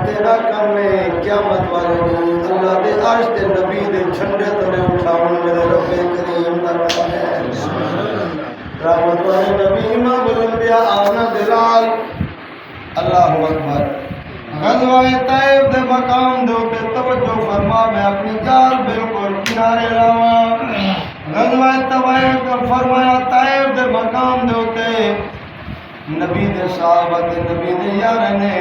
تیرا کم ہے قیامت والے دن اللہ دے عرش تے نبی دے جھنڈے تلے اٹھاون میرے رب کریم دا کام ہے رحمت والے نبی امام الانبیاء آنا دلال اللہ اکبر غزوہ طائف دے مقام دے تے توجہ فرما میں اپنی گال بالکل کنارے لاواں غزوہ طائف کا فرمایا طائف دے مقام دے تے نبی دے صحابہ تے نبی دے یار نے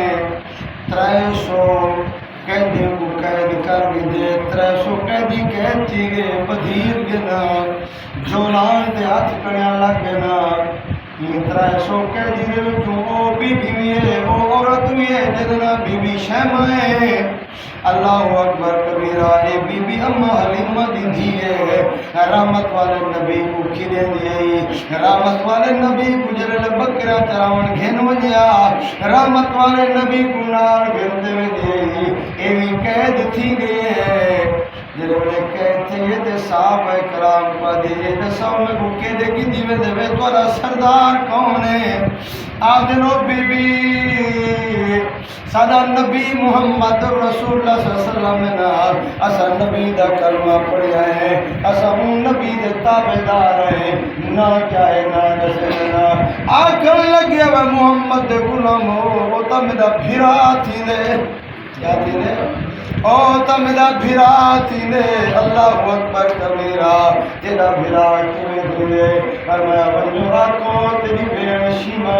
300 قیدی کو قید کر بھی دے 300 قیدی قید تھی گئے بدیر گنا جولان دے ہاتھ کڑیاں لگ گنا 300 قیدی دے وچوں او بی بی ہے او عورت بھی ہے جدنا بی بی شیمہ ہے اللہ اکبر کبیرہ اے بی بی اماں حلیمہ دی دھی ہے رحمت والے نبی کو کھلے دیئی رحمت والے نبی کو جرل بکرہ چراون گھن وجیا رحمت والے نبی کو نار گھنتے میں دیئی ایوی قید تھی گئی ہے جنہوں نے قید تھے یہ دے صحابہ کرام پا دے یہ دے سو میں کو قیدے کی دیوے دے وے توڑا سردار کون ہے آپ دنوں بی بی سادہ نبی محمد رسول اللہ صلی اللہ علیہ وسلم نے اسا نبی دا کلمہ پڑھیا ہے اسا ان نبی دے تابعدار ہیں نہ جائے نہ جسنا آکھن لگیا وہ محمد دے غلام ہو تا میرا بھرا تھی نے کیا تھی نے او تا میرا بھرا تھی نے اللہ اکبر کبیرہ تیرا بھرا کیویں دھلے فرمایا بنو آکھو تیری بھیڑ شیما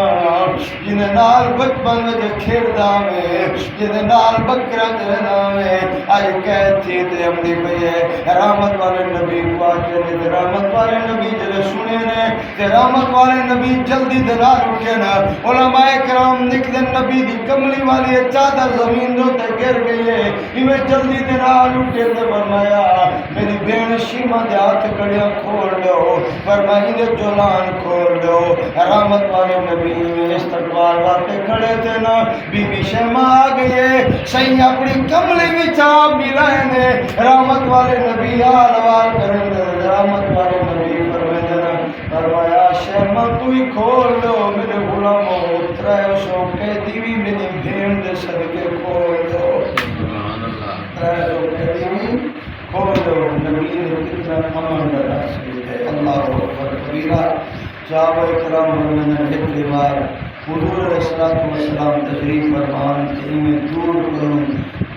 جنہیں نال بچپن میں کھیڑدا میں جنہیں نال بکرا چردا میں آئی قید تھی تے امڑی پئی ہے رحمت والے نبی کو آکے تے رحمت والے نبی جلے سنے نے تے رحمت والے نبی جلدی دے نال اٹھے نا علماء کرام نکلے نبی دی کملی والی چادر زمین دو تے گر گئی ہے میں جلدی دے نال اٹھے تے فرمایا میری بہن شیما دے ہاتھ کڑیاں کھول دو فرمایا دے جولان کھول دو رحمت والے نبی میں استقبال واتے کھڑے تھے نا بی بی شیما آ گئے صحیح اپنی کملی بھی چاپ ملائے نے رحمت والے نبی آلوال کریں دے رحمت والے نبی فرمایا شیما تو ہی کھول دو میرے غلاموں 300 قیدی بھی میری بھیڑ دے صدقے کھول دو 300 قیدی بھی کھول دو نبی نے کتنا امن کا تاثیر ہے اللہ اکبر کبیرہ صحابہ کرام نے ایک بار حضور علیہ السلام تشریف فرمان کہ میں دور کروں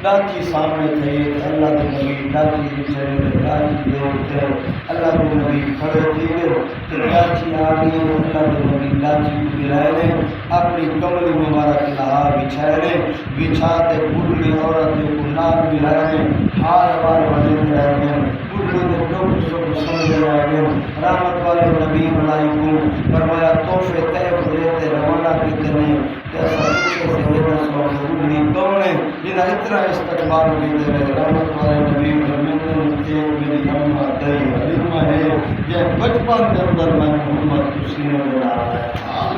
لاچی سامنے تھے اللہ کے نبی لاچی چلے لاچی دے اللہ کے نبی کھڑے تھے کہ لاچی آ گئی اللہ کے نبی لاچی کو گرائے نے اپنی کملی مبارک لہا بچھائے نے بچھاتے بڑھلی عورت کو نام ملائے نے ہار بار وجہ رہے گئے بڑھلی نے لوگ سب سمجھ رہے گئے رحمت والے نبی بلائی کو فرمایا توفے طیب دیتے روانہ کتنے کیسا کچھ سے دینا سو بڑھلی کون ہے جنہا اتنا استقبال بھی دے رہے رحمت والے نبی فرمیدن کہ میری امہ دئی علمہ ہے یہ بچپن کے اندر میں محمد کو سینے میں لا رہا ہے